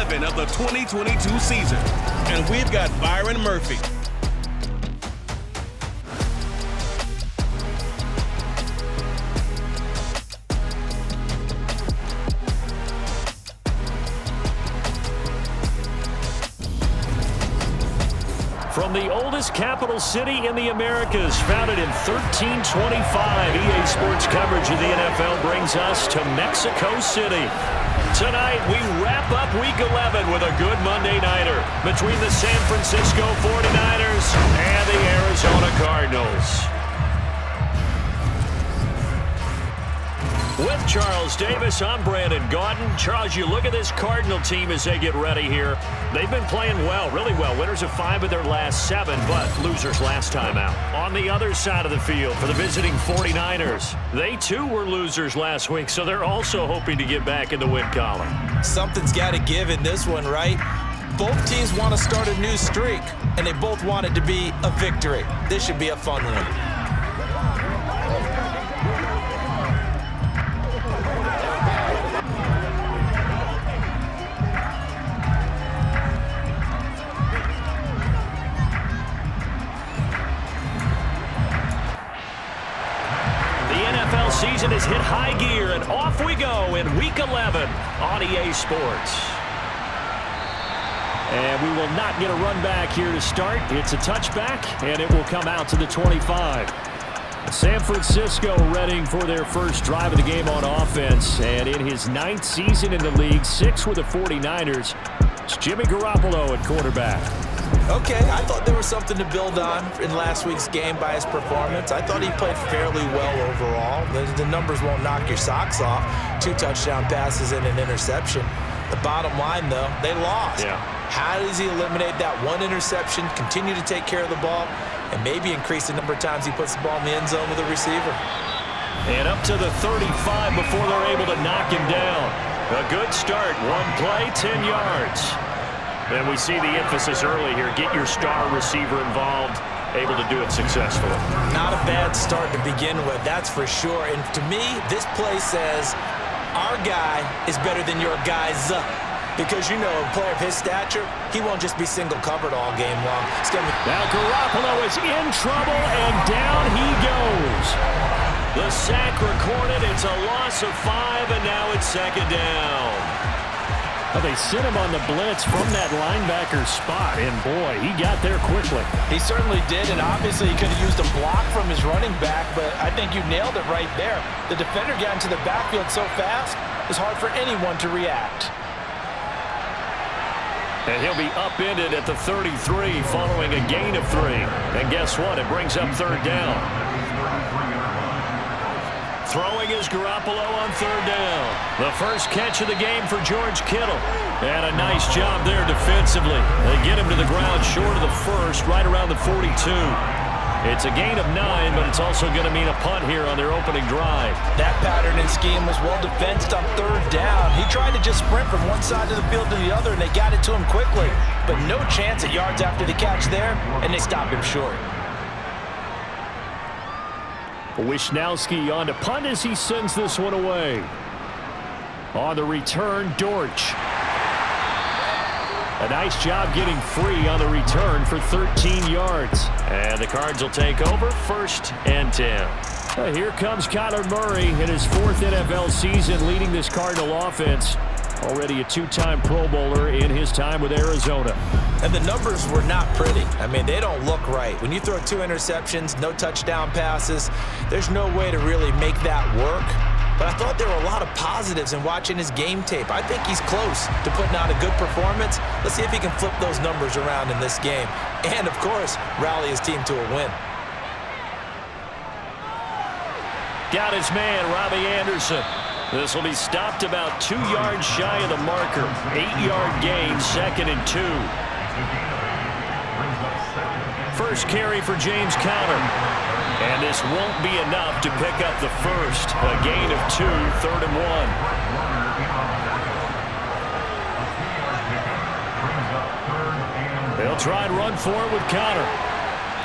11 of the 2022 season. And we've got Byron Murphy. From the oldest capital city in the Americas, founded in 1325, EA Sports coverage of the NFL brings us to Mexico City. Tonight, we wrap up Week 11 with a good Monday nighter between the San Francisco 49ers and the Arizona Cardinals. With Charles Davis, I'm Brandon Gaudin. Charles, you look at this Cardinal team as they get ready here. They've been playing well, really well. Winners of 5 of their last 7, but losers last time out. On the other side of the field for the visiting 49ers, they too were losers last week, so they're also hoping to get back in the win column. Something's got to give in this one, right? Both teams want to start a new streak, and they both want it to be a victory. This should be a fun one. Season has hit high gear, and off we go in Week 11 on EA Sports. And we will not get a run back here to start. It's a touchback, and it will come out to the 25. San Francisco readying for their first drive of the game on offense. And in his 9th season in the league, 6 with the 49ers, it's Jimmy Garoppolo at quarterback. Okay, I thought there was something to build on in last week's game by his performance. I thought he played fairly well overall. The numbers won't knock your socks off. 2 touchdown passes and an interception. The bottom line, though, they lost. Yeah. How does he eliminate that one interception, continue to take care of the ball, and maybe increase the number of times he puts the ball in the end zone with a receiver? And up to the 35 before they're able to knock him down. A good start. 1 play, 10 yards. And we see the emphasis early here. Get your star receiver involved, able to do it successfully. Not a bad start to begin with, that's for sure. And to me, this play says, our guy is better than your guy's. Because, you know, a player of his stature, he won't just be single covered all game long. Now Garoppolo is in trouble, and down he goes. The sack recorded. It's a loss of 5, and now it's 2nd down. Well, they sent him on the blitz from that linebacker spot, and boy, he got there quickly. He certainly did, and obviously he could have used a block from his running back, but I think you nailed it right there. The defender got into the backfield so fast, it was hard for anyone to react. And he'll be upended at the 33 following a gain of 3. And guess what? It brings up 3rd down. Throwing is Garoppolo on 3rd down. The first catch of the game for George Kittle. And a nice job there defensively. They get him to the ground short of the first, right around the 42. It's a gain of 9, but it's also going to mean a punt here on their opening drive. That pattern and scheme was well defensed on 3rd down. He tried to just sprint from one side of the field to the other, and they got it to him quickly. But no chance at yards after the catch there, and they stopped him short. Wisnowski on to punt as he sends this one away. On the return, Dortch. A nice job getting free on the return for 13 yards. And the Cards will take over 1st and 10. Here comes Kyler Murray in his 4th NFL season leading this Cardinal offense. Already a 2-time Pro Bowler in his time with Arizona. And the numbers were not pretty. I mean, they don't look right. When you throw 2 interceptions, no touchdown passes, there's no way to really make that work. But I thought there were a lot of positives in watching his game tape. I think he's close to putting out a good performance. Let's see if he can flip those numbers around in this game. And, of course, rally his team to a win. Got his man, Robbie Anderson. This will be stopped about 2 yards shy of the marker. 8-yard gain, 2nd and 2. First carry for James Conner. And this won't be enough to pick up the first. A gain of 2, 3rd and 1. They'll try and run for it with Conner.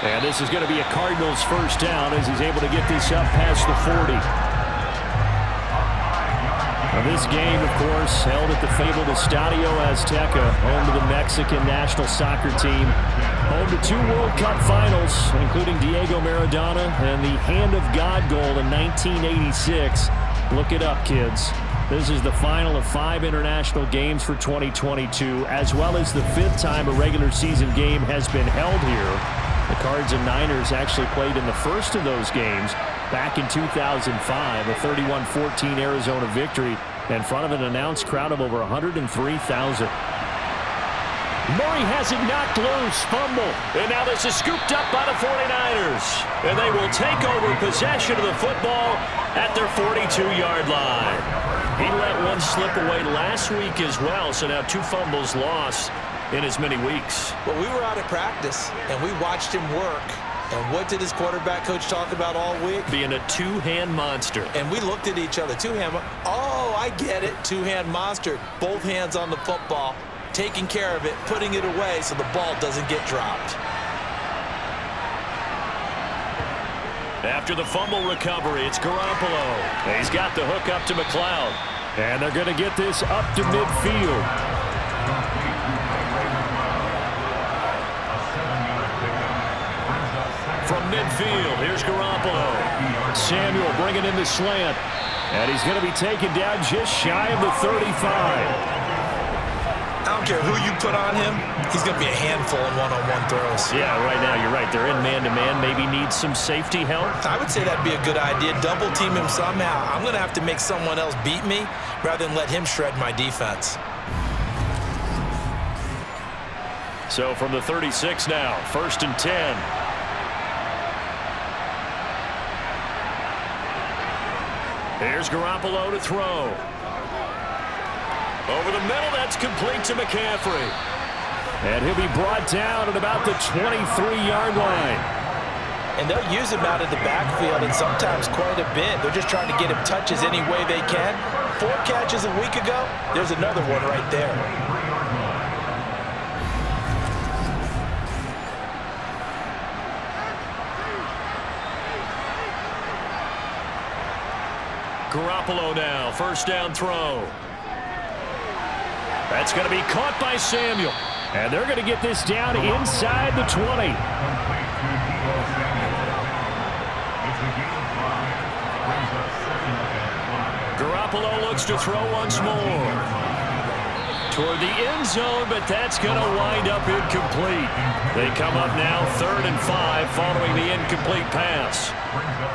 And this is going to be a Cardinals first down as he's able to get this up past the 40. This game, of course, held at the fabled Estadio Azteca, home to the Mexican national soccer team. Home to 2 World Cup finals, including Diego Maradona and the Hand of God goal in 1986. Look it up, kids. This is the final of 5 international games for 2022, as well as the 5th time a regular season game has been held here. The Cards and Niners actually played in the first of those games back in 2005, a 31-14 Arizona victory in front of an announced crowd of over 103,000. Murray has it knocked loose, fumble, and now this is scooped up by the 49ers. And they will take over possession of the football at their 42-yard line. He let one slip away last week as well, so now 2 fumbles lost in as many weeks. Well, we were out at practice, and we watched him work. And what did his quarterback coach talk about all week? Being a 2-hand monster. And we looked at each other. 2-hand. Oh, I get it. 2-hand monster. Both hands on the football, taking care of it, putting it away so the ball doesn't get dropped. After the fumble recovery, it's Garoppolo. He's got the hook up to McLeod. And they're going to get this up to midfield. From midfield, here's Garoppolo. Samuel bringing in the slant. And he's going to be taken down just shy of the 35. I don't care who you put on him, he's going to be a handful in one-on-one throws. Yeah, right now you're right. They're in man-to-man. Maybe need some safety help. I would say that'd be a good idea. Double team him somehow. I'm going to have to make someone else beat me rather than let him shred my defense. So from the 36 now, 1st and 10. Here's Garoppolo to throw. Over the middle, that's complete to McCaffrey. And he'll be brought down at about the 23-yard line. And they'll use him out of the backfield, and sometimes quite a bit. They're just trying to get him touches any way they can. 4 catches a week ago, there's another one right there. Garoppolo now, 1st down throw. That's going to be caught by Samuel. And they're going to get this down inside the 20. Garoppolo looks to throw once more. Toward the end zone, but that's going to wind up incomplete. They come up now 3rd and 5 following the incomplete pass.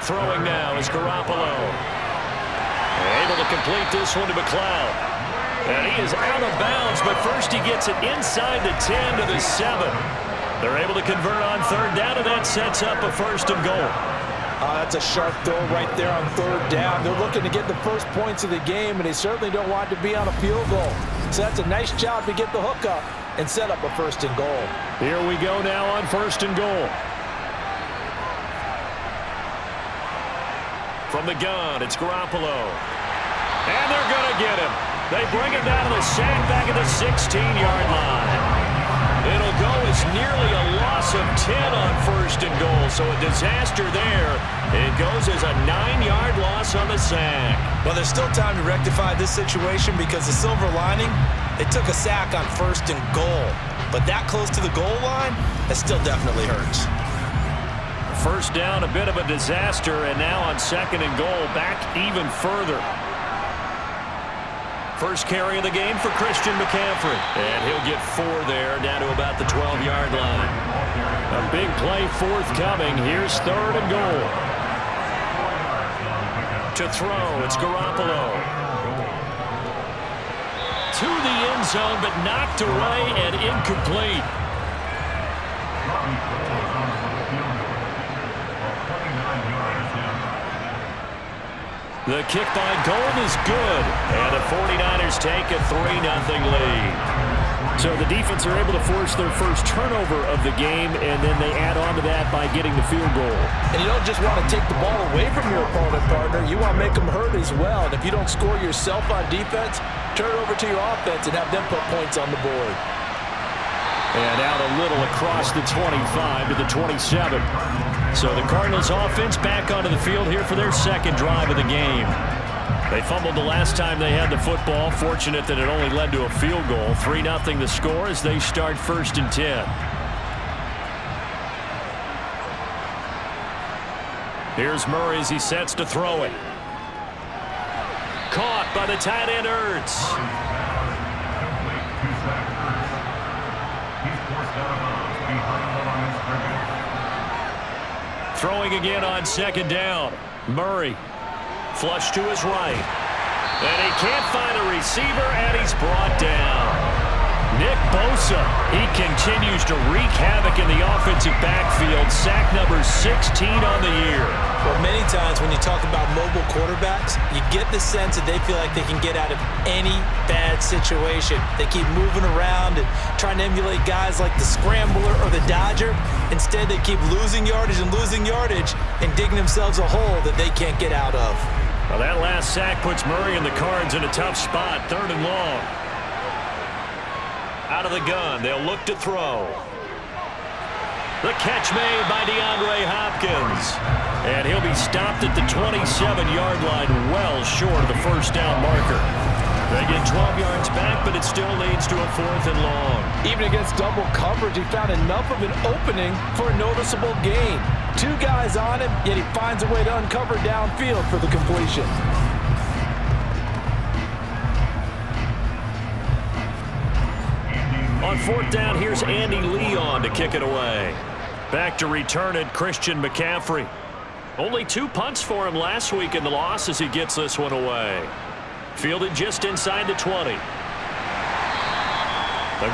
Throwing now is Garoppolo. Able to complete this one to McLeod. And he is out of bounds, but first he gets it inside the 10 to the 7. They're able to convert on 3rd down, and that sets up a 1st and goal. That's a sharp throw right there on 3rd down. They're looking to get the first points of the game, and they certainly don't want to be on a field goal. So that's a nice job to get the hook up and set up a 1st and goal. Here we go now on 1st and goal. From the gun, it's Garoppolo. And they're going to get him. They bring him down to the sack back at the 16-yard line. It'll go as nearly a loss of 10 on 1st and goal, so a disaster there. It goes as a 9-yard loss on the sack. Well, there's still time to rectify this situation because the silver lining, they took a sack on 1st and goal. But that close to the goal line, that still definitely hurts. 1st down, a bit of a disaster, and now on 2nd and goal, back even further. First carry of the game for Christian McCaffrey. And he'll get 4 there, down to about the 12-yard line. A big play forthcoming. Here's 3rd and goal. To throw, it's Garoppolo. To the end zone, but knocked away and incomplete. The kick by Gold is good, and the 49ers take a 3-0 lead. So the defense are able to force their first turnover of the game, and then they add on to that by getting the field goal. And you don't just want to take the ball away from your opponent, partner. You want to make them hurt as well. And if you don't score yourself on defense, turn it over to your offense and have them put points on the board. And out a little across the 25 to the 27. So the Cardinals offense back onto the field here for their 2nd drive of the game. They fumbled the last time they had the football. Fortunate that it only led to a field goal. 3-0 the score as they start 1st and 10. Here's Murray as he sets to throw it. Caught by the tight end Ertz. Throwing again on 2nd down. Murray. Flush to his right. And he can't find a receiver, and he's brought down. Nick Bosa, he continues to wreak havoc in the offensive backfield. Sack number 16 on the year. Well, many times when you talk about mobile quarterbacks, you get the sense that they feel like they can get out of any bad situation. They keep moving around and trying to emulate guys like the Scrambler or the Dodger. Instead, they keep losing yardage and digging themselves a hole that they can't get out of. Well, that last sack puts Murray and the Cards in a tough spot. 3rd and long. Out of the gun, they'll look to throw. The catch made by DeAndre Hopkins. And he'll be stopped at the 27-yard line, well short of the 1st down marker. They get 12 yards back, but it still leads to a 4th and long. Even against double coverage, he found enough of an opening for a noticeable gain. 2 guys on him, yet he finds a way to uncover downfield for the completion. On 4th down, here's Andy Leon to kick it away. Back to return it, Christian McCaffrey. Only 2 punts for him last week in the loss as he gets this one away. Fielded just inside the 20. A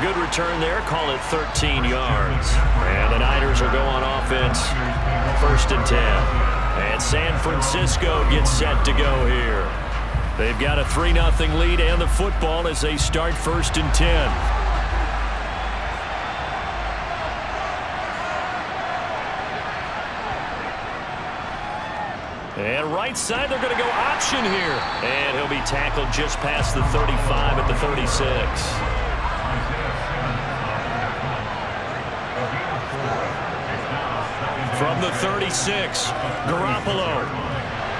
good return there, call it 13 yards. And the Niners will go on offense, 1st and 10. And San Francisco gets set to go here. They've got a 3-0 lead and the football as they start 1st and 10. And right side, they're going to go option here. And he'll be tackled just past the 35 at the 36. From the 36, Garoppolo.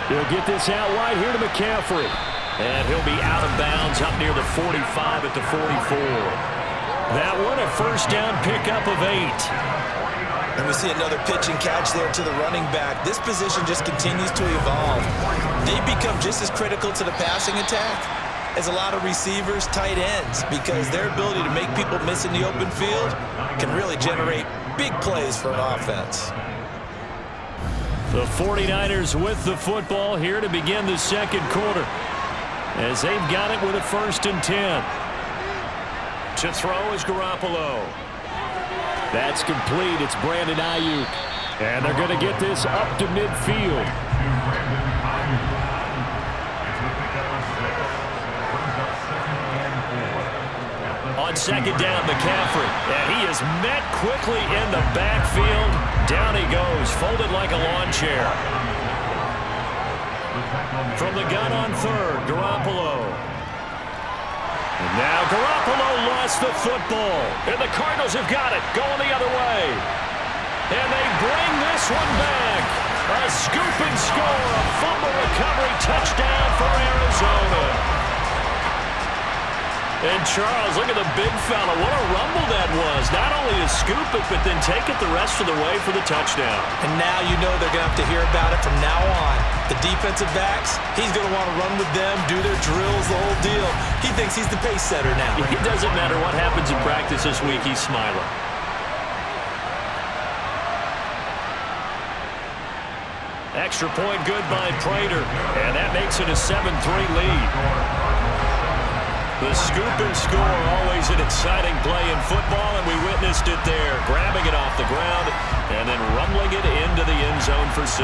He'll get this out wide here to McCaffrey. And he'll be out of bounds up near the 45 at the 44. That one, a 1st down pickup of 8. And we see another pitch and catch there to the running back. This position just continues to evolve. They become just as critical to the passing attack as a lot of receivers, tight ends, because their ability to make people miss in the open field can really generate big plays for an offense. The 49ers with the football here to begin the 2nd quarter as they've got it with a 1st and 10. To throw is Garoppolo. That's complete. It's Brandon Ayuk. And they're going to get this up to midfield. On 2nd down, McCaffrey. And he is met quickly in the backfield. Down he goes, folded like a lawn chair. From the gun on 3rd, Garoppolo. And now Garoppolo lost the football. And the Cardinals have got it, going the other way. And they bring this one back. A scoop and score, a fumble recovery touchdown for Arizona. And Charles, look at the big fella. What a rumble that was. Not only to scoop it, but then take it the rest of the way for the touchdown. And now you know they're going to have to hear about it from now on. The defensive backs, he's going to want to run with them, do their drills, the whole deal. He thinks he's the pace setter now. It doesn't matter what happens in practice this week. He's smiling. Extra point good by Prater. And that makes it a 7-3 lead. The scoop and score, always an exciting play in football, and we witnessed it there, grabbing it off the ground and then rumbling it into the end zone for 6.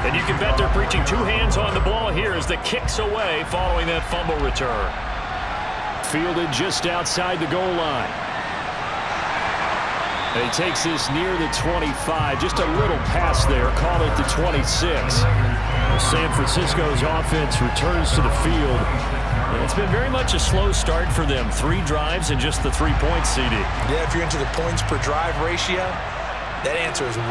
And you can bet they're preaching 2 hands on the ball here as the kick's away following that fumble return. Fielded just outside the goal line. And he takes this near the 25, just a little pass there, call it the 26. San Francisco's offense returns to the field. And it's been very much a slow start for them. 3 drives and just the 3 points, CD. Yeah, if you're into the points per drive ratio, that answer is 1.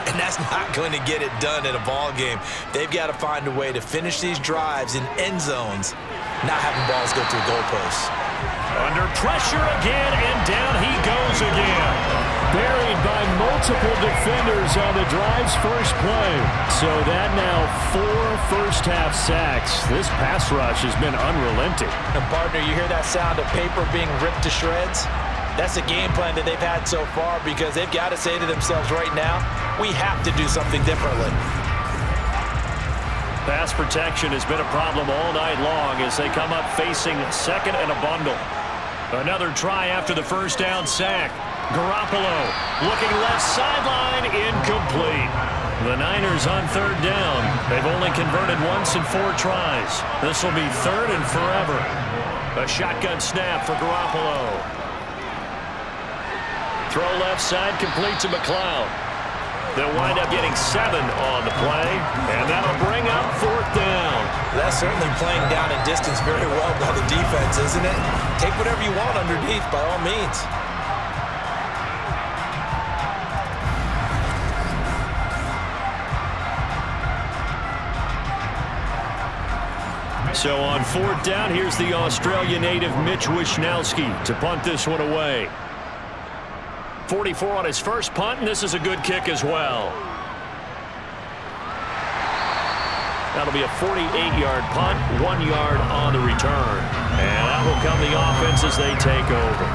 And that's not going to get it done in a ball game. They've got to find a way to finish these drives in end zones, not having balls go through goalposts. Under pressure again, and down he goes again. Buried by multiple defenders on the drive's first play. So that now 4 first-half sacks. This pass rush has been unrelenting. And partner, you hear that sound of paper being ripped to shreds? That's the game plan that they've had so far, because they've got to say to themselves right now, we have to do something differently. Pass protection has been a problem all night long as they come up facing second and a bundle. Another try after the first down sack. Garoppolo looking left sideline, incomplete. The Niners on third down. They've only converted once in 4 tries. This will be third and forever. A shotgun snap for Garoppolo. Throw left side, complete to McLeod. They'll wind up getting 7 on the play, and that'll bring up 4th down. That's certainly playing down and distance very well by the defense, isn't it? Take whatever you want underneath, by all means. So on 4th down, here's the Australia native Mitch Wishnowsky to punt this one away. 44 on his first punt, and this is a good kick as well. That'll be a 48-yard punt, 1 yard on the return. And out will come the offense as they take over.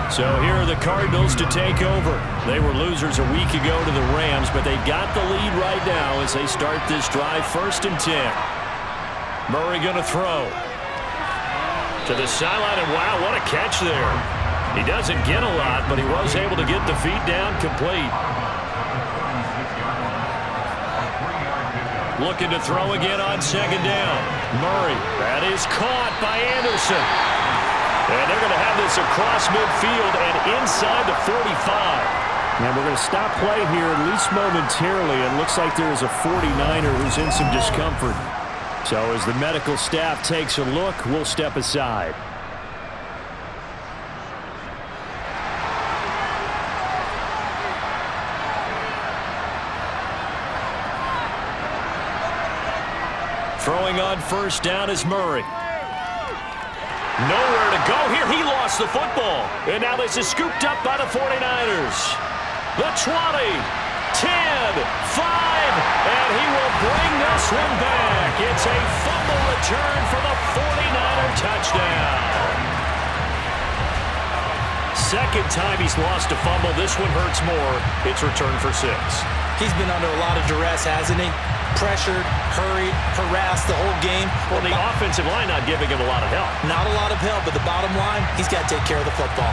So here are the Cardinals to take over. They were losers a week ago to the Rams, but they got the lead right now as they start this drive 1st and 10. Murray going to throw. To the sideline, and wow, what a catch there. He doesn't get a lot, but he was able to get the feet down complete. Looking to throw again on 2nd down. Murray, that is caught by Anderson. And they're going to have this across midfield and inside the 45. And we're going to stop play here at least momentarily. It looks like there is a 49er who's in some discomfort. So as the medical staff takes a look, we'll step aside. Throwing on 1st down is Murray. Nowhere to go here. He lost the football. And now this is scooped up by the 49ers. The 20, 10, 5, and he will bring this one back. It's a fumble return for the 49er touchdown. Second time he's lost a fumble. This one hurts more. It's returned for 6. He's been under a lot of duress, hasn't he? Pressured, hurried, harassed the whole game. Well, the offensive line not giving him a lot of help. Not a lot of help, but the bottom line, he's got to take care of the football.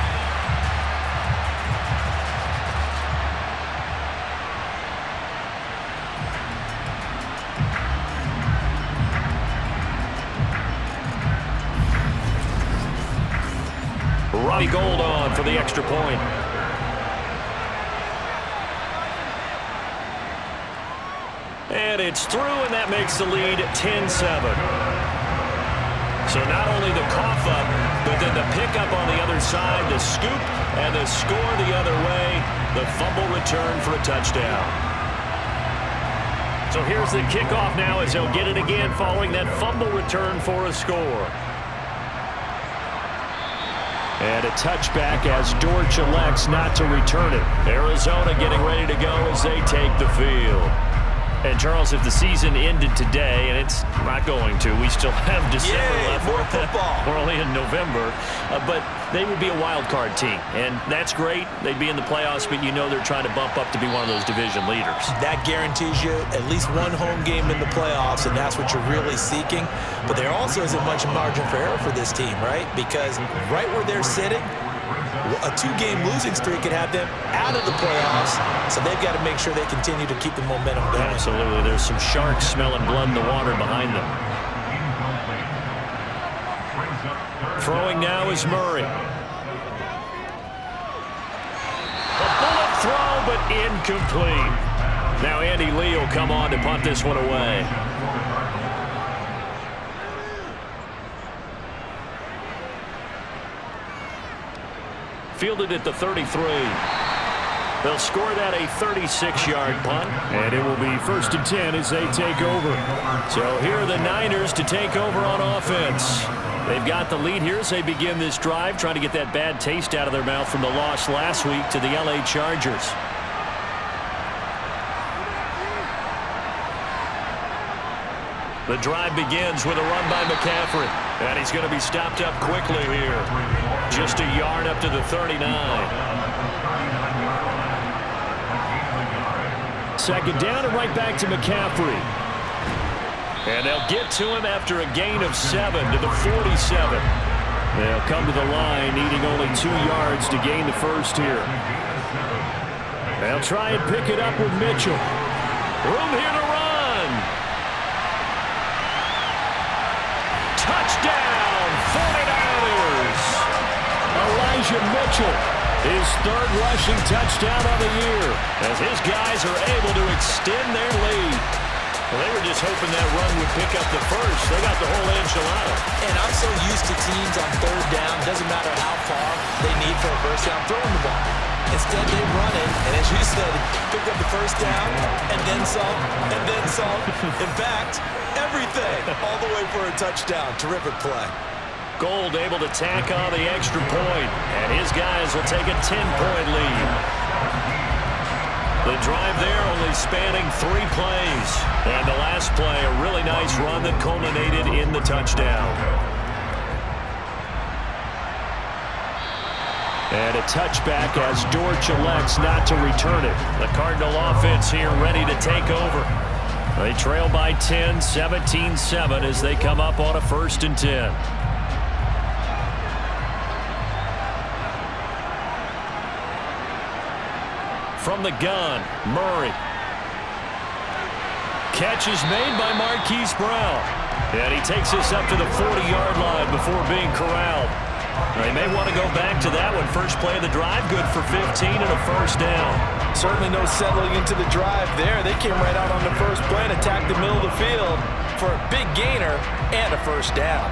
Robbie Gould on for the extra point. And it's through, and that makes the lead 10-7. So not only the cough up, but then the pickup on the other side, the scoop, and the score the other way, the fumble return for a touchdown. So here's the kickoff now as they'll get it again following that fumble return for a score. And a touchback as Dortch elects not to return it. Arizona getting ready to go as they take the field. And, Charles, if the season ended today, and it's not going to, we still have December left. More football. We're only in November. But they would be a wild card team. And that's great. They'd be in the playoffs, but you know they're trying to bump up to be one of those division leaders. That guarantees you at least one home game in the playoffs, and that's what you're really seeking. But there also isn't much margin for error for this team, right? Because right where they're sitting, a 2-game losing streak could have them out of the playoffs, so they've got to make sure they continue to keep the momentum going. Absolutely. There's some sharks smelling blood in the water behind them. Throwing now is Murray. A bullet throw, but incomplete. Now Andy Lee will come on to punt this one away. Fielded at the 33. They'll score that a 36-yard punt, and it will be 1st and 10 as they take over. So here are the Niners to take over on offense. They've got the lead here as they begin this drive, trying to get that bad taste out of their mouth from the loss last week to the LA Chargers. The drive begins with a run by McCaffrey, and he's going to be stopped up quickly here. Just a yard up to the 39. Second down and right back to McCaffrey. And they'll get to him after a gain of 7 to the 47. They'll come to the line needing only 2 yards to gain the first here. They'll try and pick it up with Mitchell. Room here to run. Touchdown, 49ers. Elijah Mitchell, his 3rd rushing touchdown of the year, as his guys are able to extend their lead. Well, they were just hoping that run would pick up the first. They got the whole enchilada. And I'm so used to teams on 3rd down, doesn't matter how far they need for a first down, throwing the ball. Instead, they run it, and as you said, pick up the first down, and then some, and then some. In fact, everything, all the way for a touchdown. Terrific play. Gold able to tack on the extra point, and his guys will take a 10-point lead. The drive there only spanning 3 plays. And the last play, a really nice run that culminated in the touchdown. And a touchback as Dortch elects not to return it. The Cardinal offense here ready to take over. They trail by 10, 17-7 as they come up on a 1st and 10. From the gun, Murray. Catch is made by Marquise Brown. And he takes us up to the 40-yard line before being corralled. They may want to go back to that one. First play of the drive, good for 15 and a first down. Certainly no settling into the drive there. They came right out on the first play and attacked the middle of the field for a big gainer and a first down.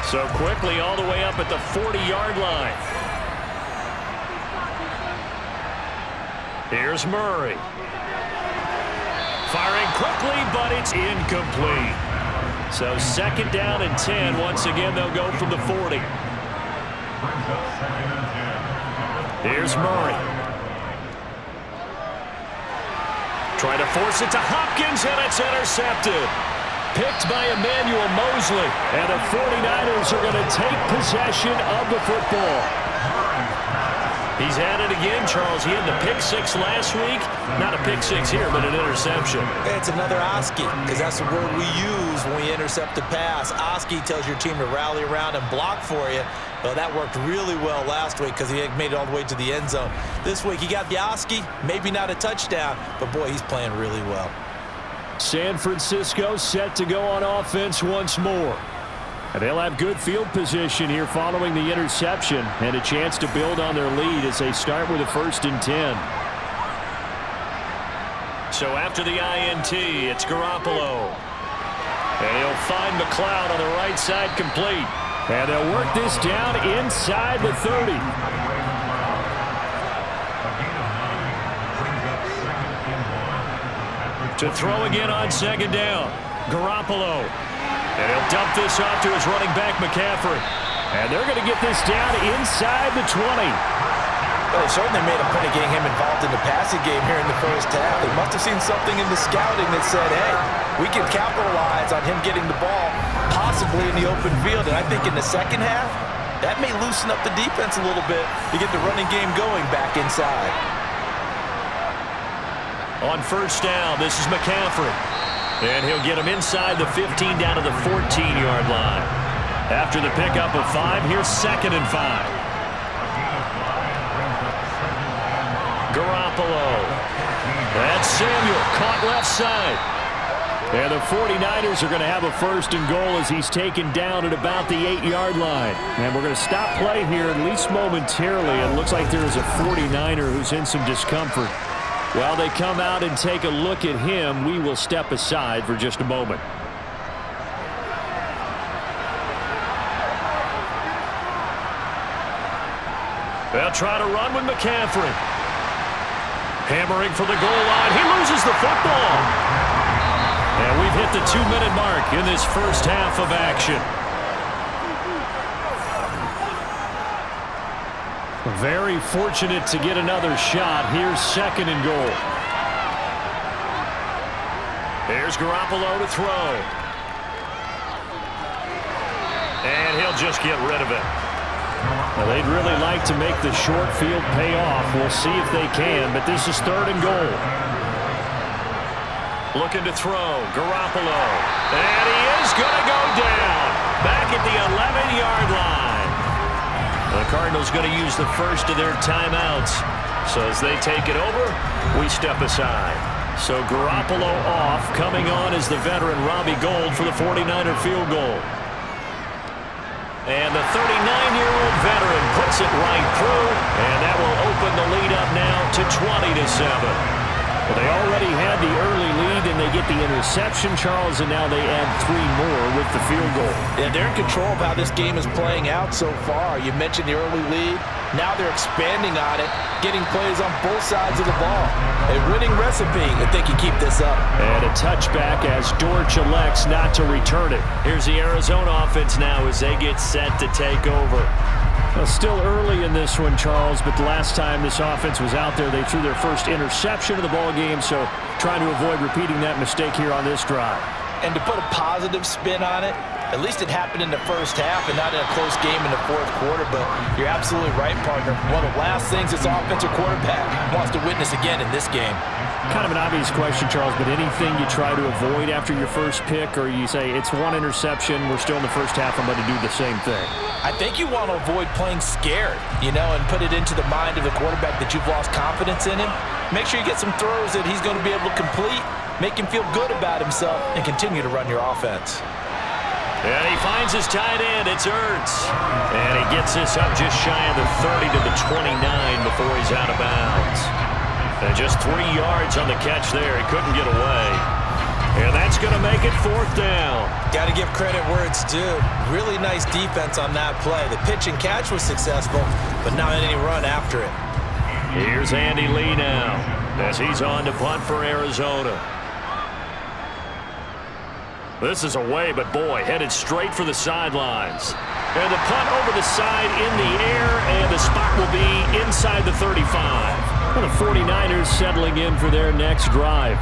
So quickly all the way up at the 40-yard line. Here's Murray. Firing quickly, but it's incomplete. So 2nd down and 10. Once again, they'll go from the 40. Here's Murray. Trying to force it to Hopkins, and it's intercepted. Picked by Emmanuel Mosley. And the 49ers are going to take possession of the football. He's at it again, Charles. He had the pick 6 last week. Not a pick 6 here, but an interception. It's another Oski, because that's the word we use when we intercept a pass. Oski tells your team to rally around and block for you. Well, that worked really well last week because he made it all the way to the end zone. This week, he got the Oski, maybe not a touchdown, but boy, he's playing really well. San Francisco set to go on offense once more. And they'll have good field position here following the interception and a chance to build on their lead as they start with a 1st and 10. So after the INT, it's Garoppolo. And he'll find McLeod on the right side complete. And they'll work this down inside the 30. To throw again on 2nd down. Garoppolo. And he'll dump this off to his running back, McCaffrey. And they're going to get this down inside the 20. Well, they certainly made a point of getting him involved in the passing game here in the first half. They must have seen something in the scouting that said, hey, we can capitalize on him getting the ball possibly in the open field. And I think in the second half, that may loosen up the defense a little bit to get the running game going back inside. On 1st down, this is McCaffrey. And he'll get him inside the 15 down to the 14-yard line. After the pickup of 5, here's 2nd and 5. Garoppolo. That's Samuel, caught left side. And the 49ers are going to have a 1st and goal as he's taken down at about the 8-yard line. And we're going to stop play here at least momentarily. It looks like there is a 49er who's in some discomfort. While they come out and take a look at him, we will step aside for just a moment. They'll try to run with McCaffrey. Hammering for the goal line. He loses the football. And we've hit the 2-minute mark in this first half of action. Very fortunate to get another shot. Here's 2nd and goal. Here's Garoppolo to throw. And he'll just get rid of it. Now, they'd really like to make the short field pay off. We'll see if they can, but this is 3rd and goal. Looking to throw. Garoppolo. And he is going to go down. Back at the 11-yard line. The Cardinals going to use the first of their timeouts. So as they take it over, we step aside. So Garoppolo off. Coming on is the veteran Robbie Gould for the 49er field goal. And the 39-year-old veteran puts it right through, and that will open the lead up now to 20-7. Well, they already had the early lead, and they get the interception, Charles, and now they add 3 more with the field goal. Yeah, they're in control of how this game is playing out so far. You mentioned the early lead. Now they're expanding on it, getting plays on both sides of the ball. A winning recipe if they can keep this up. And a touchback as Dortch elects not to return it. Here's the Arizona offense now as they get set to take over. Well, still early in this one, Charles, but the last time this offense was out there, they threw their first interception of the ball game, so trying to avoid repeating that mistake here on this drive. And to put a positive spin on it, at least it happened in the first half and not in a close game in the 4th quarter, but you're absolutely right, partner. One of the last things this offensive quarterback wants to witness again in this game. Kind of an obvious question, Charles, but anything you try to avoid after your first pick, or you say it's 1 interception, we're still in the first half, I'm going to do the same thing? I think you want to avoid playing scared, and put it into the mind of the quarterback that you've lost confidence in him. Make sure you get some throws that he's going to be able to complete, make him feel good about himself, and continue to run your offense. And he finds his tight end. It's Ertz. And he gets this up just shy of the 30 to the 29 before he's out of bounds. And just 3 yards on the catch there. He couldn't get away. And that's going to make it 4th down. Got to give credit where it's due. Really nice defense on that play. The pitch and catch was successful, but not any run after it. Here's Andy Lee now as he's on to punt for Arizona. This is away, but boy, headed straight for the sidelines. And the punt over the side in the air, and the spot will be inside the 35. Well, the 49ers settling in for their next drive.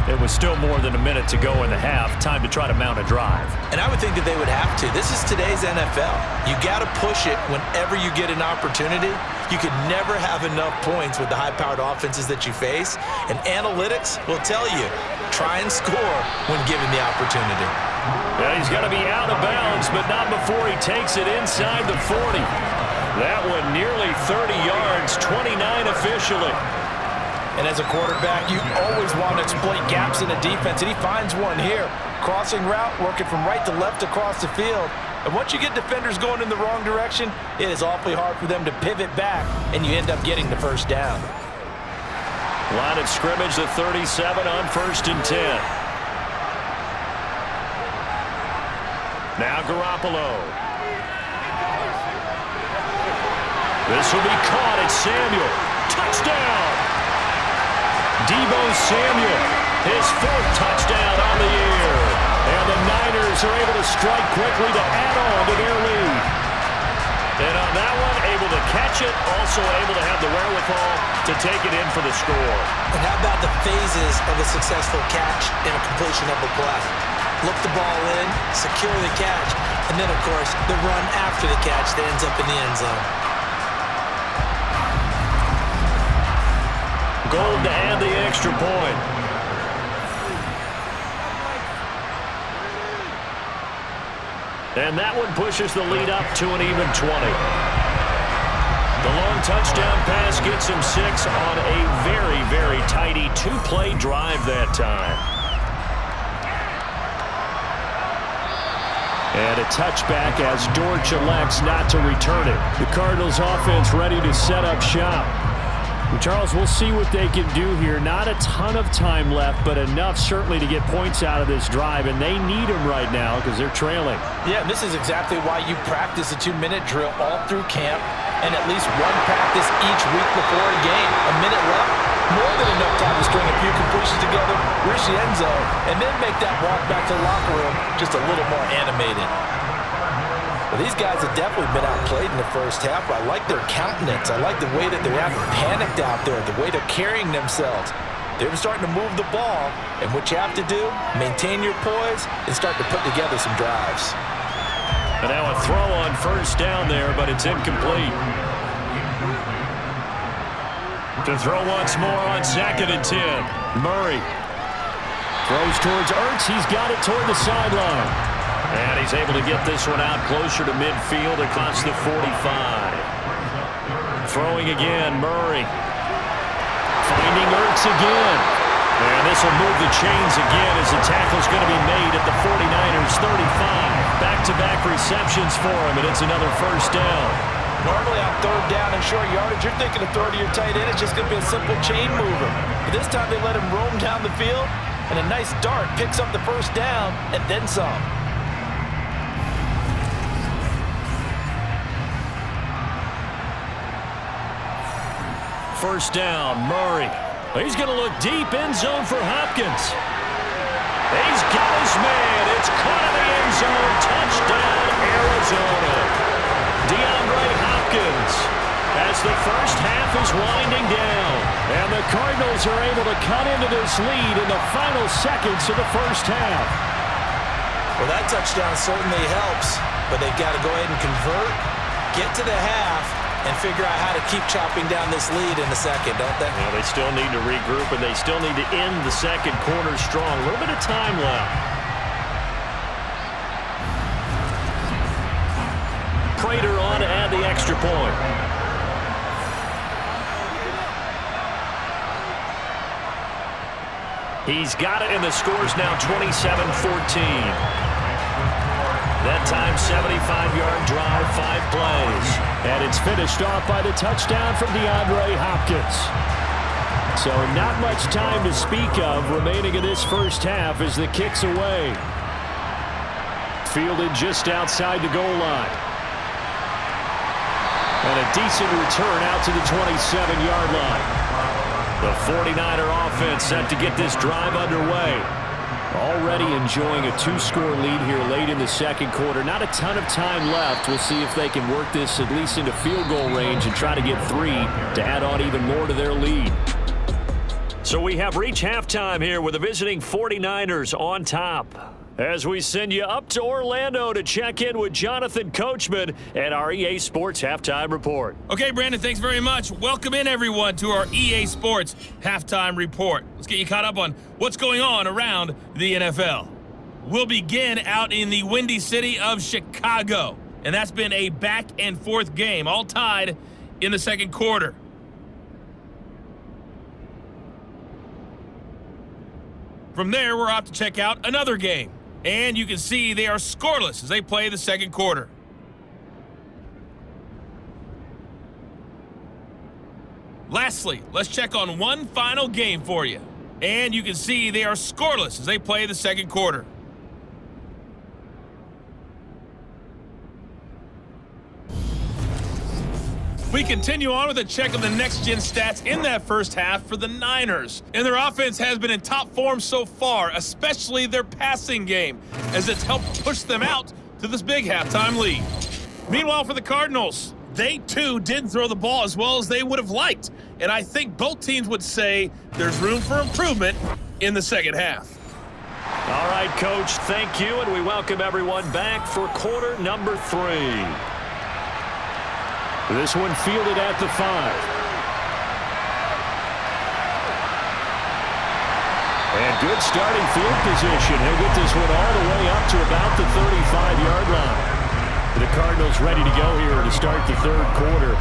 It was still more than a minute to go in the half. Time to try to mount a drive. And I would think that they would have to. This is today's NFL. You got to push it whenever you get an opportunity. You could never have enough points with the high-powered offenses that you face. And analytics will tell you, try and score when given the opportunity. Yeah, he's got to be out of bounds, but not before he takes it inside the 40. That one nearly 30 yards, 29 officially. And as a quarterback, you always want to exploit gaps in the defense, and he finds one here. Crossing route, working from right to left across the field. And once you get defenders going in the wrong direction, it is awfully hard for them to pivot back, and you end up getting the first down. Line of scrimmage, the 37 on 1st and 10. Now Garoppolo. This will be caught at Samuel. Touchdown! Deebo Samuel, his 4th touchdown on the year. And the Niners are able to strike quickly to add on to their lead. And on that one, able to catch it, also able to have the wherewithal to take it in for the score. And how about the phases of a successful catch and a completion of the play? Look the ball in, secure the catch, and then, of course, the run after the catch that ends up in the end zone. Gould to add the extra point. And that one pushes the lead up to an even 20. The long touchdown pass gets him 6 on a very, very tidy 2-play drive that time. And a touchback as Dortch elects not to return it. The Cardinals offense ready to set up shop. Charles, we'll see what they can do here. Not a ton of time left, but enough certainly to get points out of this drive, and they need them right now because they're trailing. Yeah, this is exactly why you practice a 2-minute drill all through camp. and at least one practice each week before a game. A minute left, more than enough time to string a few completions together, reach the end zone, and then make that walk back to the locker room just a little more animated. Well, these guys have definitely been outplayed in the first half, but I like their countenance. I like the way that they're acting panicked out there, the way they're carrying themselves. They're starting to move the ball, and what you have to do, maintain your poise and start to put together some drives. And now a throw on first down there, but it's incomplete. To throw once more on 2nd and 10. Murray throws towards Ertz. He's got it toward the sideline. And he's able to get this one out closer to midfield across the 45. Throwing again, Murray. Finding Ertz again. And this will move the chains again as the tackle's going to be made at the 49ers 35. Back-to-back receptions for him, and it's another first down. Normally on 3rd down and short yardage, you're thinking of throw to your tight end. It's just going to be a simple chain mover. But this time they let him roam down the field, and a nice dart picks up the first down and then some. First down, Murray. He's going to look deep, end zone for Hopkins. He's got his man. It's caught in the end zone. Touchdown, Arizona. DeAndre Hopkins as the first half is winding down. And the Cardinals are able to cut into this lead in the final seconds of the first half. Well, that touchdown certainly helps, but they've got to go ahead and convert, get to the half, and figure out how to keep chopping down this lead in the second, don't they? Well, they still need to regroup, and they still need to end the second quarter strong. A little bit of time left. Prater on to add the extra point. He's got it, and the score's now 27-14. That time, 75-yard drive, 5 plays. And it's finished off by the touchdown from DeAndre Hopkins. So not much time to speak of remaining in this first half as the kick's away. Fielded just outside the goal line. And a decent return out to the 27-yard line. The 49er offense set to get this drive underway. Already enjoying a 2-score lead here late in the second quarter. Not a ton of time left. We'll see if they can work this at least into field goal range and try to get 3 to add on even more to their lead. So we have reached halftime here with the visiting 49ers on top. As we send you up to Orlando to check in with Jonathan Coachman at our EA Sports Halftime Report. Okay, Brandon, thanks very much. Welcome in, everyone, to our EA Sports Halftime Report. Let's get you caught up on what's going on around the NFL. We'll begin out in the windy city of Chicago, and that's been a back-and-forth game, all tied in the second quarter. From there, we're off to check out another game. And you can see they are scoreless as they play the second quarter. Lastly, let's check on one final game for you. And you can see they are scoreless as they play the second quarter. We continue on with a check of the next-gen stats in that first half for the Niners. And their offense has been in top form so far, especially their passing game, as it's helped push them out to this big halftime lead. Meanwhile, for the Cardinals, they too didn't throw the ball as well as they would have liked. And I think both teams would say there's room for improvement in the second half. All right, Coach, thank you, and we welcome everyone back for quarter number 3. This one fielded at the 5. And good starting field position. He'll get this one all the way up to about the 35-yard line. The Cardinals ready to go here to start the third quarter.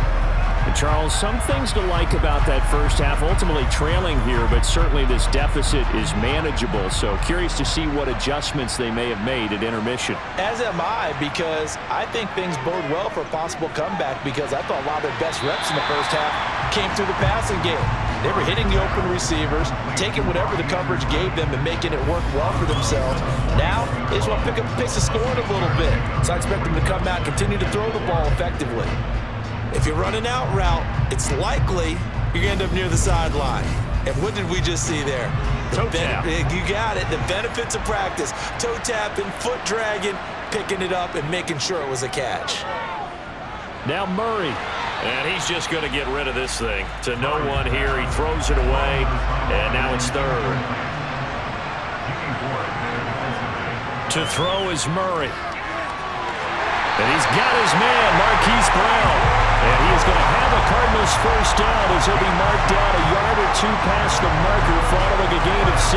And Charles, some things to like about that first half. Ultimately trailing here, but certainly this deficit is manageable. So curious to see what adjustments they may have made at intermission. As am I, because I think things bode well for a possible comeback, because I thought a lot of their best reps in the first half came through the passing game. They were hitting the open receivers, taking whatever the coverage gave them and making it work well for themselves. Now, they just want to pick up the pace of scoring a little bit. So I expect them to come out and continue to throw the ball effectively. If you run an out route, it's likely you're going to end up near the sideline. And what did we just see there? Toe tap. You got it. The benefits of practice. Toe tapping, foot dragging, picking it up, and making sure it was a catch. Now Murray. And he's just going to get rid of this thing. To no one here. He throws it away. And now it's third. To throw is Murray. And he's got his man, Marquise Brown. And he is going to have a Cardinals first down as he'll be marked down a yard or two past the marker following a gain of 6.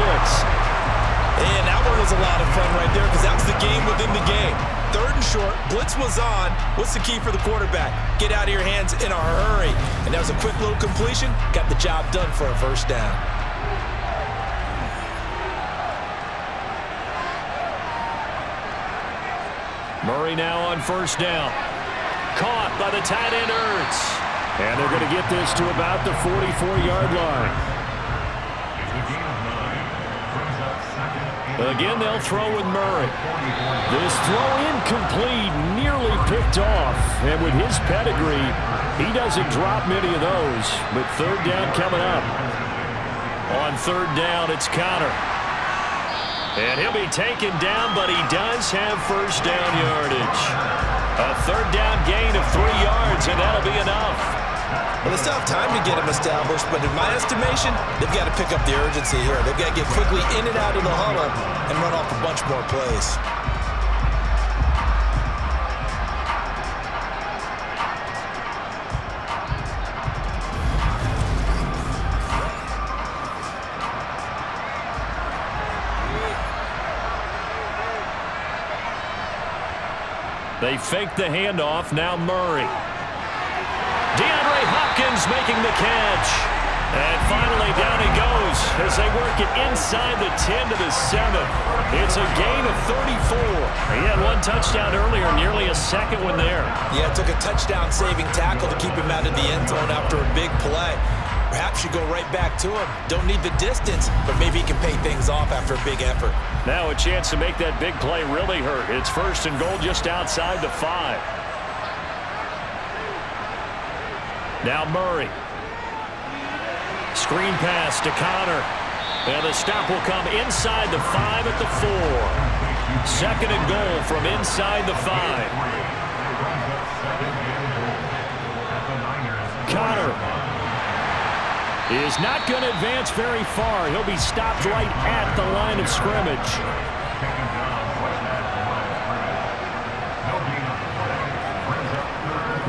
And that one was a lot of fun right there because that was the game within the game. Third and short, blitz was on. What's the key for the quarterback? Get out of your hands in a hurry. And that was a quick little completion. Got the job done for a first down. Murray now on first down. Caught by the tight end Ertz. And they're going to get this to about the 44-yard line. Again, they'll throw with Murray. This throw incomplete, nearly picked off. And with his pedigree, he doesn't drop many of those. But third down coming up. On third down, it's Connor. And he'll be taken down, but he does have first down yardage. A third down gain of 3 yards, and that'll be enough. Well, they still have time to get him established, but in my estimation, they've got to pick up the urgency here. They've got to get quickly in and out of the huddle and run off a bunch more plays. They fake the handoff. Now Murray. DeAndre Hopkins making the catch. And finally down he goes as they work it inside the 10 to the 7. It's a gain of 34. He had one touchdown earlier, nearly a second one there. Yeah, it took a touchdown-saving tackle to keep him out of the end zone after a big play. Perhaps you go right back to him. Don't need the distance, but maybe he can pay things off after a big effort. Now a chance to make that big play really hurt. It's first and goal just outside the 5. Now Murray. Screen pass to Connor. And the stop will come inside the 5 at the 4. Second and goal from inside the 5. Connor is not going to advance very far. He'll be stopped right at the line of scrimmage.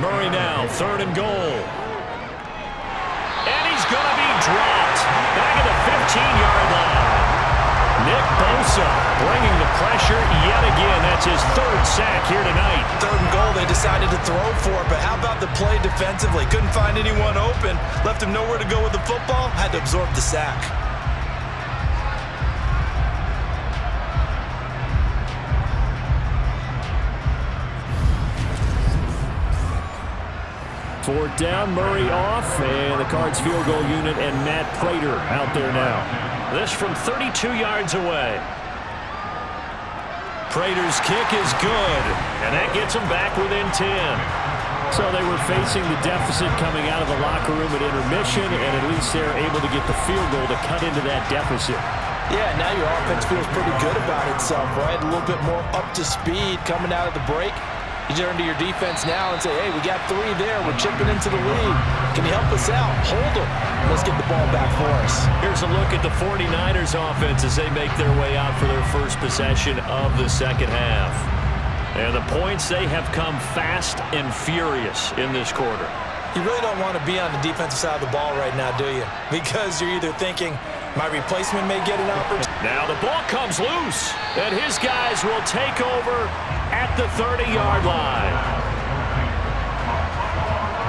Murray now, third and goal. And he's going to be dropped back at the 15-yard line. Nick Bosa bringing the pressure yet again. That's his third sack here tonight. Third and goal, they decided to throw for it, but how about the play defensively? Couldn't find anyone open, left him nowhere to go with the football, had to absorb the sack. Fourth down, Murray off, and the Cards field goal unit and Matt Prater out there now. This from 32 yards away. Prater's kick is good, and that gets them back within 10. So they were facing the deficit coming out of the locker room at intermission, and at least they're able to get the field goal to cut into that deficit. Yeah, now your offense feels pretty good about itself, right? A little bit more up to speed coming out of the break. You turn to your defense now and say, hey, we got 3 there. We're chipping into the lead. Can you help us out? Hold them. Let's get the ball back for us. Here's a look at the 49ers offense as they make their way out for their first possession of the second half. And the points, they have come fast and furious in this quarter. You really don't want to be on the defensive side of the ball right now, do you? Because you're either thinking, my replacement may get an opportunity. Now the ball comes loose, and his guys will take over at the 30-yard line.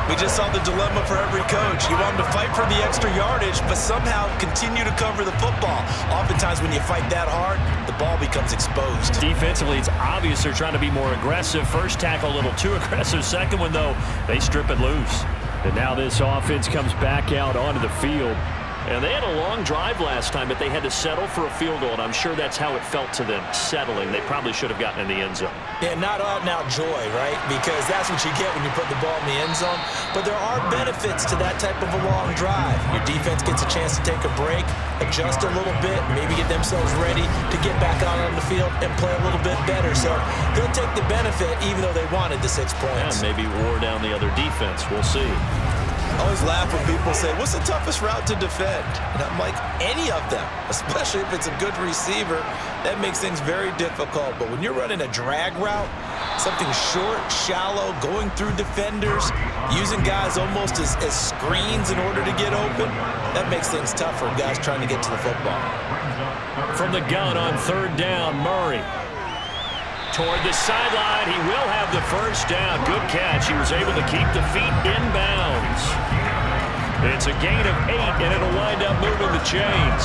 We just saw the dilemma for every coach. You want them to fight for the extra yardage, but somehow continue to cover the football. Oftentimes when you fight that hard, the ball becomes exposed. Defensively, it's obvious they're trying to be more aggressive. First tackle a little too aggressive. Second one, though, they strip it loose. And now this offense comes back out onto the field. And they had a long drive last time, but they had to settle for a field goal, and I'm sure that's how it felt to them, settling. They probably should have gotten in the end zone. Yeah, not out-and-out joy, right? Because that's what you get when you put the ball in the end zone. But there are benefits to that type of a long drive. Your defense gets a chance to take a break, adjust a little bit, maybe get themselves ready to get back out on the field and play a little bit better. So they'll take the benefit even though they wanted the 6 points. And maybe wore down the other defense. We'll see. I always laugh when people say, what's the toughest route to defend? And I'm like, any of them, especially if it's a good receiver. That makes things very difficult. But when you're running a drag route, something short, shallow, going through defenders, using guys almost as screens in order to get open, that makes things tough for guys trying to get to the football. From the gun on 3rd down, Murray. Toward the sideline, he will have the first down. Good catch. He was able to keep the feet inbounds. It's a gain of 8, and it'll wind up moving the chains.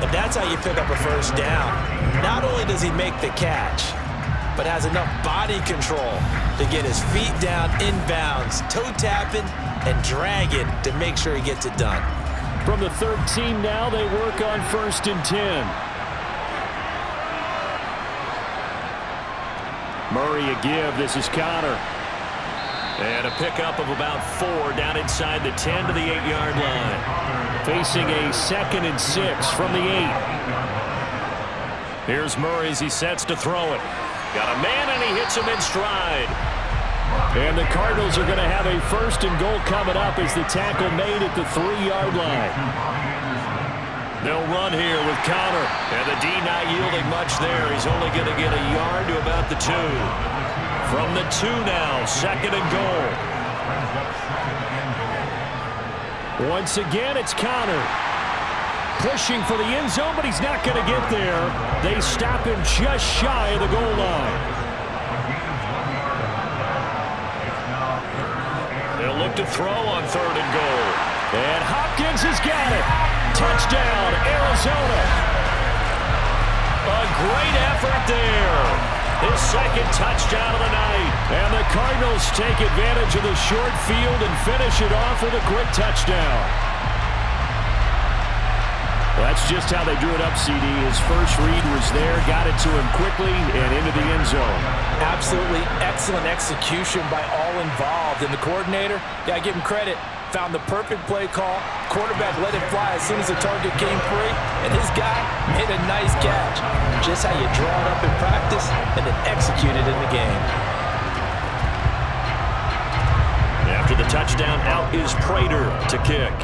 And that's how you pick up a first down. Not only does he make the catch, but has enough body control to get his feet down inbounds, toe tapping and dragging to make sure he gets it done. From the 13 now, they work on 1st and 10. Murray a give. This is Connor. And a pickup of about 4 down inside the 10 to the 8-yard line. Facing a 2nd and 6 from the 8. Here's Murray as he sets to throw it. Got a man and he hits him in stride. And the Cardinals are going to have a 1st and goal coming up as the tackle made at the 3-yard line. They'll run here with Connor, and the D not yielding much there. He's only going to get a yard to about the 2. From the 2 now, 2nd and goal. Once again, it's Connor. Pushing for the end zone, but he's not going to get there. They stop him just shy of the goal line. They'll look to throw on 3rd and goal. And Hopkins has got it. Touchdown, Arizona. A great effort there. His 2nd touchdown of the night. And the Cardinals take advantage of the short field and finish it off with a quick touchdown. Well, that's just how they drew it up, CD. His first read was there, got it to him quickly, and into the end zone. Absolutely excellent execution by all involved. And the coordinator, yeah, give him credit. Found the perfect play call. Quarterback let it fly as soon as the target came free. And his guy made a nice catch. Just how you draw it up in practice and then execute it in the game. After the touchdown, out is Prater to kick.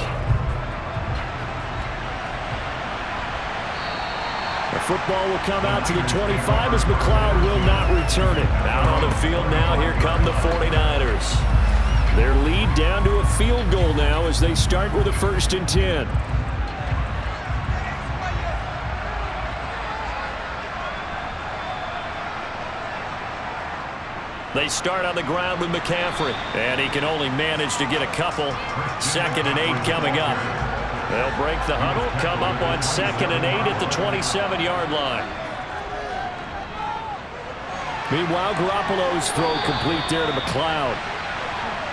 The football will come out to the 25 as McLeod will not return it. Out on the field now, here come the 49ers. Their lead down to a field goal now as they start with a 1st and 10. They start on the ground with McCaffrey, and he can only manage to get a couple. 2nd and 8 coming up. They'll break the huddle, come up on 2nd and 8 at the 27-yard line. Meanwhile, Garoppolo's throw complete there to McLeod.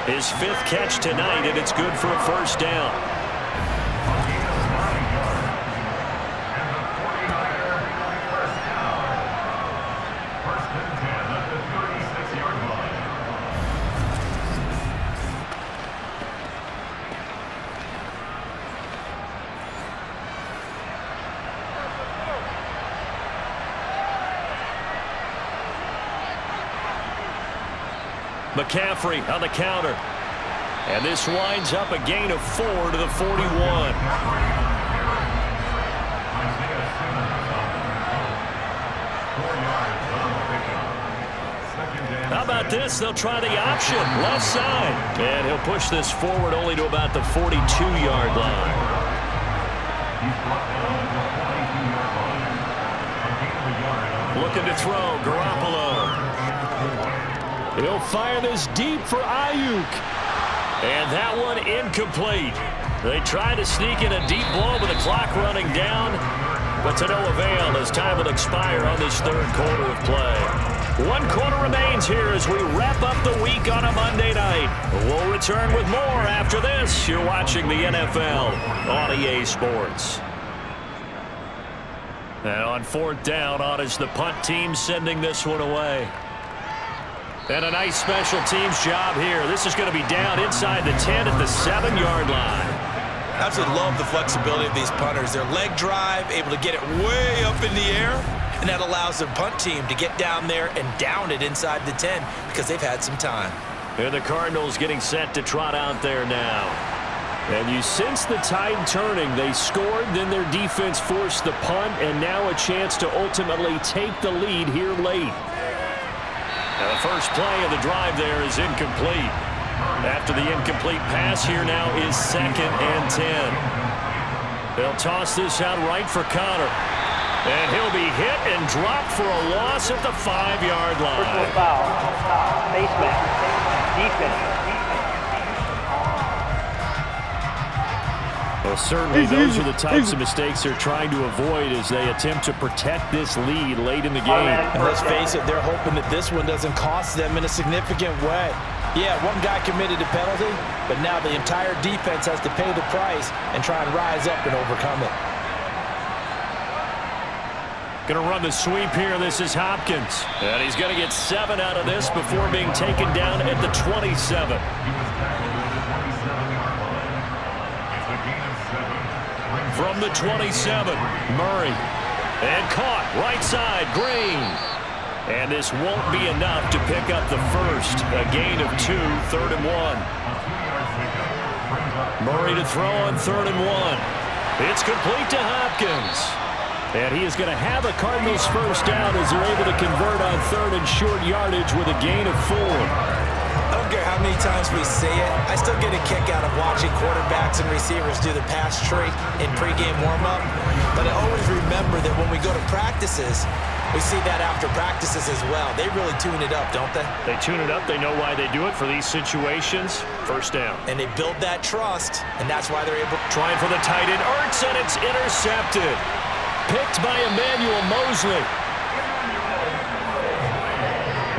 His 5th catch tonight, and it's good for a 1st down. McCaffrey on the counter. And this winds up a gain of 4 to the 41. How about this? They'll try the option. Left side. And he'll push this forward only to about the 42-yard line. Looking to throw. Garoppolo. He'll fire this deep for Ayuk. And that one incomplete. They try to sneak in a deep blow with the clock running down, but to no avail as time will expire on this 3rd quarter of play. 1 quarter remains here as we wrap up the week on a Monday night. We'll return with more after this. You're watching the NFL on EA Sports. And on 4th down, on is the punt team sending this one away. And a nice special teams job here. This is going to be down inside the 10 at the 7-yard line. Absolutely love the flexibility of these punters. Their leg drive, able to get it way up in the air, and that allows the punt team to get down there and down it inside the 10 because they've had some time. And the Cardinals getting set to trot out there now. And you sense the tide turning. They scored, then their defense forced the punt, and now a chance to ultimately take the lead here late. Now the first play of the drive there is incomplete. After the incomplete pass, here now is 2nd and 10. They'll toss this out right for Connor. And he'll be hit and dropped for a loss at the 5-yard line. Personal foul. Face mask. Defense. Well, certainly those are the types of mistakes they're trying to avoid as they attempt to protect this lead late in the game. And let's face it, they're hoping that this one doesn't cost them in a significant way. Yeah, one guy committed a penalty, but now the entire defense has to pay the price and try and rise up and overcome it. Going to run the sweep here. This is Hopkins. And he's going to get 7 out of this before being taken down at the 27. From the 27, Murray. And caught right side, Green. And this won't be enough to pick up the first. A gain of 2, 3rd and 1. Murray to throw on 3rd and 1. It's complete to Hopkins. And he is going to have a Cardinals first down as they're able to convert on 3rd and short yardage with a gain of 4. I don't care how many times we say it, I still get a kick out of watching quarterbacks and receivers do the pass tree in pregame warm-up. But I always remember that when we go to practices, we see that after practices as well. They really tune it up, don't they? They tune it up. They know why they do it for these situations. First down. And they build that trust, and that's why they're able to try for the tight end. Ertz, and it's intercepted. Picked by Emmanuel Mosley.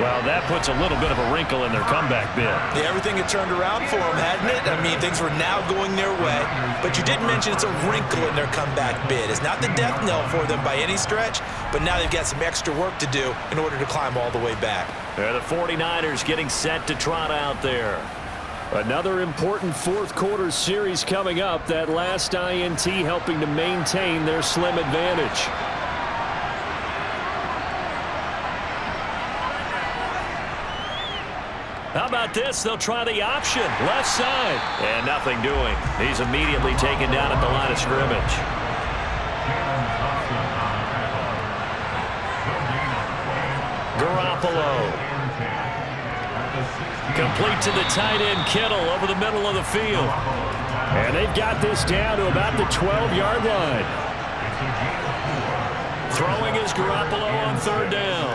Well, that puts a little bit of a wrinkle in their comeback bid. Yeah, everything had turned around for them, hadn't it? I mean, things were now going their way. But you did mention it's a wrinkle in their comeback bid. It's not the death knell for them by any stretch, but now they've got some extra work to do in order to climb all the way back. The 49ers getting set to trot out there. Another important 4th quarter series coming up. That last INT helping to maintain their slim advantage. How about this? They'll try the option. Left side. And nothing doing. He's immediately taken down at the line of scrimmage. Garoppolo. Complete to the tight end, Kittle, over the middle of the field. And they've got this down to about the 12-yard line. Throwing is Garoppolo on 3rd down.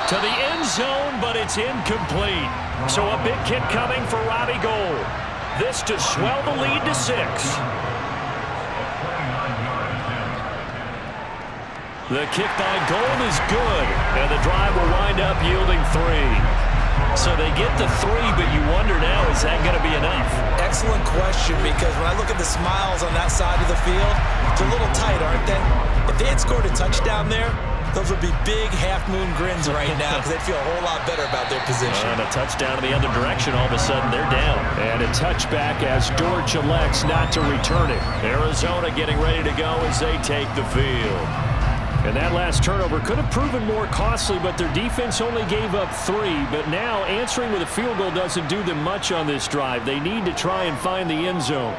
To the end zone, but it's incomplete. So a big kick coming for Robbie Gould. This to swell the lead to 6. The kick by Gould is good, and the drive will wind up yielding 3. So they get the 3, but you wonder now, is that going to be enough? Excellent question, because when I look at the smiles on that side of the field, they're a little tight, aren't they? If they had scored a touchdown there, those would be big half-moon grins right now because they'd feel a whole lot better about their position. And a touchdown in the other direction, all of a sudden they're down. And a touchback as Dortch elects not to return it. Arizona getting ready to go as they take the field. And that last turnover could have proven more costly, but their defense only gave up 3. But now answering with a field goal doesn't do them much on this drive. They need to try and find the end zone.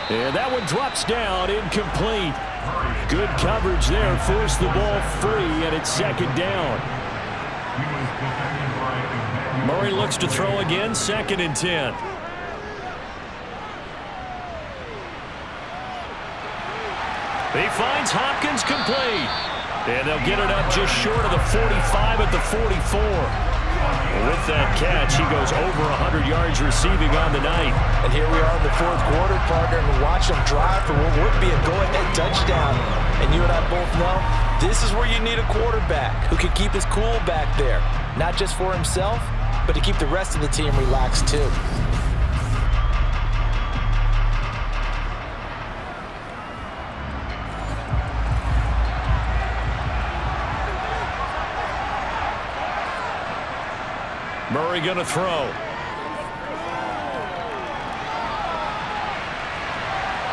And that one drops down, incomplete. Good coverage there, forced the ball free, and it's 2nd down. Murray looks to throw again, 2nd and 10. He finds Hopkins complete. And they'll get it up just short of the 45 at the 44. With that catch, he goes over 100 yards receiving on the night. And here we are in the 4th quarter, partner, and watch him drive for what would be a go-ahead touchdown. And you and I both know this is where you need a quarterback who can keep his cool back there. Not just for himself, but to keep the rest of the team relaxed too. Murray going to throw.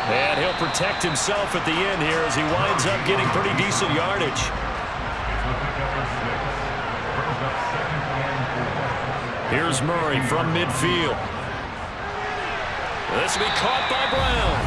And he'll protect himself at the end here as he winds up getting pretty decent yardage. Here's Murray from midfield. This will be caught by Brown.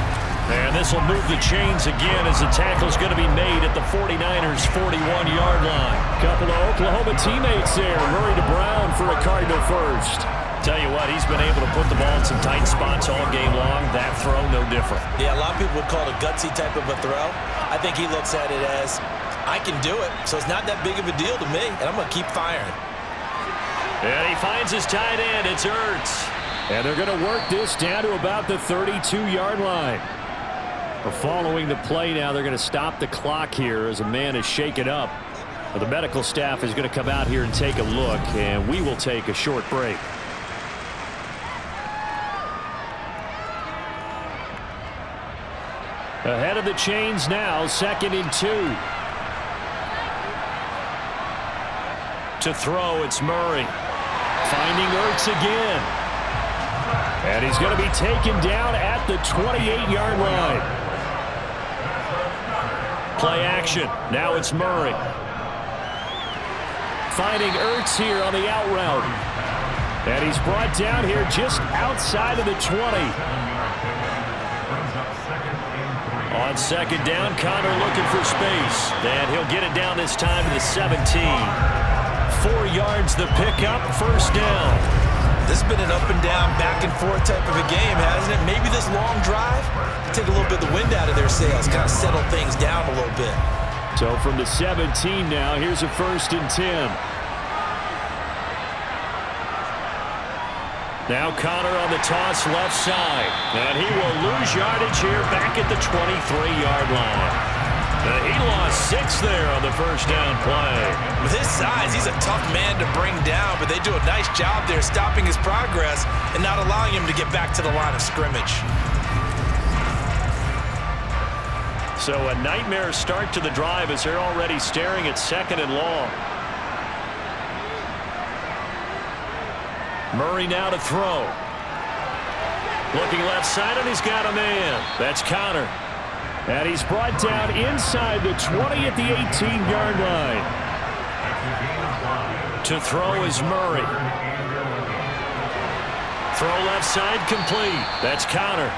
And this will move the chains again as the tackle's going to be made at the 49ers' 41-yard line. Couple of Oklahoma teammates there. Murray to Brown for a Cardinal first. Tell you what, he's been able to put the ball in some tight spots all game long. That throw, no different. Yeah, a lot of people would call it a gutsy type of a throw. I think he looks at it as, I can do it, so it's not that big of a deal to me, and I'm going to keep firing. And he finds his tight end. It's Ertz. And they're going to work this down to about the 32-yard line. Following the play now, they're going to stop the clock here as a man is shaken up. The medical staff is going to come out here and take a look, and we will take a short break. Ahead of the chains now, 2nd and 2. To throw, it's Murray. Finding Ertz again. And he's going to be taken down at the 28-yard line. Play action. Now it's Murray. Finding Ertz here on the out route. And he's brought down here just outside of the 20. On 2nd down, Connor looking for space. And he'll get it down this time to the 17. 4 yards the pickup, 1st down. This has been an up and down, back and forth type of a game, hasn't it? Maybe this long drive take a little bit of the wind out of their sails, kind of settle things down a little bit. So from the 17 now, here's a 1st and 10. Now Connor on the toss left side. And he will lose yardage here back at the 23-yard line. He lost 6 there on the 1st down play. With his size, he's a tough man to bring down, but they do a nice job there stopping his progress and not allowing him to get back to the line of scrimmage. So a nightmare start to the drive as they're already staring at 2nd and long. Murray now to throw. Looking left side, and he's got a man. That's Connor. And he's brought down inside the 20 at the 18-yard line. To throw is Murray. Throw left side complete. That's Connor.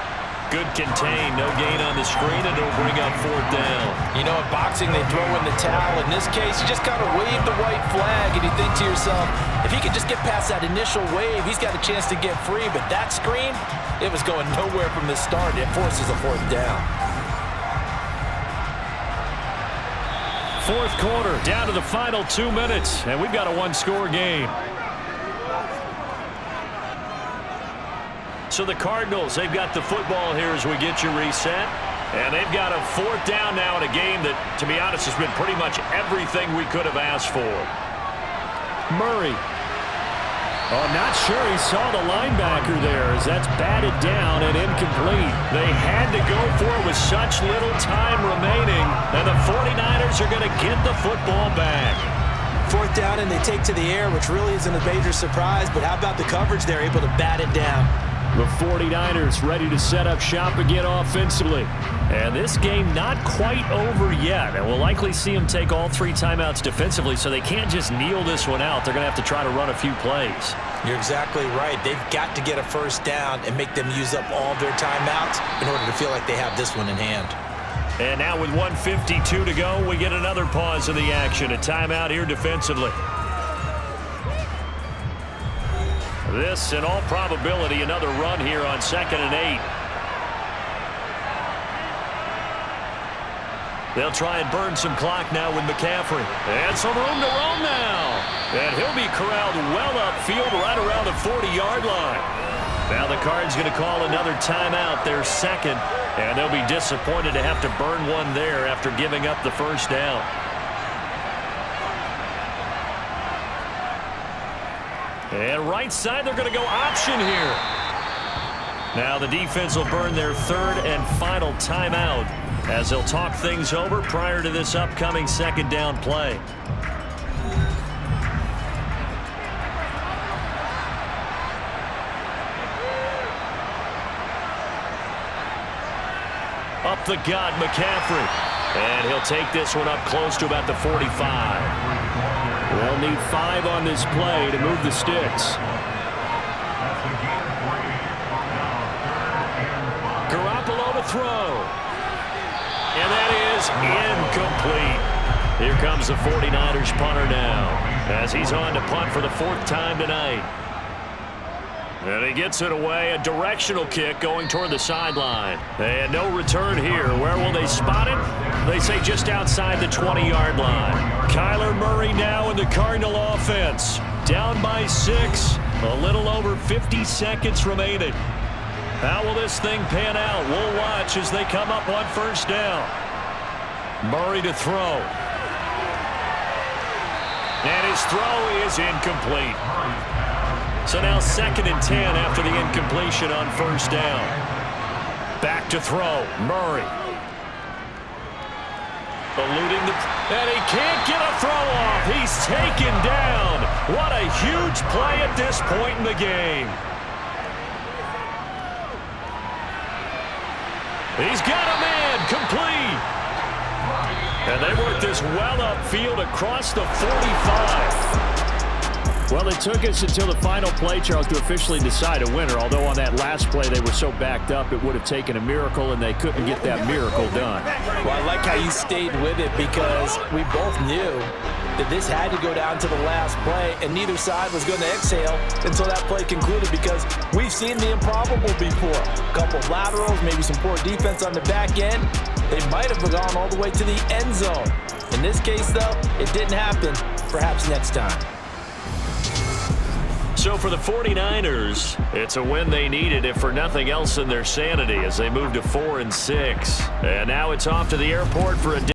Good contain. No gain on the screen, and it'll bring up 4th down. You know, in boxing, they throw in the towel. In this case, you just kind of wave the white flag, and you think to yourself, if he could just get past that initial wave, he's got a chance to get free. But that screen, it was going nowhere from the start. It forces a 4th down. 4th quarter, down to the final 2 minutes, and we've got a 1-score game. So the Cardinals, they've got the football here as we get you reset. And they've got a 4th down now in a game that, to be honest, has been pretty much everything we could have asked for. Murray. Oh, not sure he saw the linebacker there as that's batted down and incomplete. They had to go for it with such little time remaining, and the 49ers are going to get the football back. 4th down, and they take to the air, which really isn't a major surprise, but how about the coverage? They're able to bat it down. The 49ers ready to set up shop again offensively. And this game not quite over yet. And we'll likely see them take all 3 timeouts defensively, so they can't just kneel this one out. They're going to have to try to run a few plays. You're exactly right. They've got to get a 1st down and make them use up all their timeouts in order to feel like they have this one in hand. And now with 1:52 to go, we get another pause in the action. A timeout here defensively. This, in all probability, another run here on 2nd and 8. They'll try and burn some clock now with McCaffrey. And some room to roam now. And he'll be corralled well upfield right around the 40-yard line. Now the Cards going to call another timeout, their second, and they'll be disappointed to have to burn one there after giving up the first down. And right side, they're going to go option here. Now the defense will burn their third and final timeout as they'll talk things over prior to this upcoming second down play. Up the gut, McCaffrey. And he'll take this one up close to about the 45. They'll need 5 on this play to move the sticks. Garoppolo to throw. And that is incomplete. Here comes the 49ers punter now as he's on to punt for the 4th time tonight. And he gets it away, a directional kick going toward the sideline. And no return here. Where will they spot it? They say just outside the 20-yard line. Kyler Murray now in the Cardinal offense. Down by 6. A little over 50 seconds remaining. How will this thing pan out? We'll watch as they come up on first down. Murray to throw. And his throw is incomplete. So now 2nd and 10 after the incompletion on first down. Back to throw. Murray. Eluding the... And he can't get a throw off. He's taken down. What a huge play at this point in the game. He's got a man. Complete. And they work this well upfield across the 45. Well, it took us until the final play, Charles, to officially decide a winner. Although on that last play they were so backed up, it would have taken a miracle, and they couldn't get that miracle done. Well, I like how you stayed with it because we both knew that this had to go down to the last play, and neither side was going to exhale until that play concluded because we've seen the improbable before. A couple of laterals, maybe some poor defense on the back end. They might have gone all the way to the end zone. In this case, though, it didn't happen. Perhaps next time. So for the 49ers, it's a win they needed, if for nothing else, in their sanity as they move to 4-6. And now it's off to the airport for a day.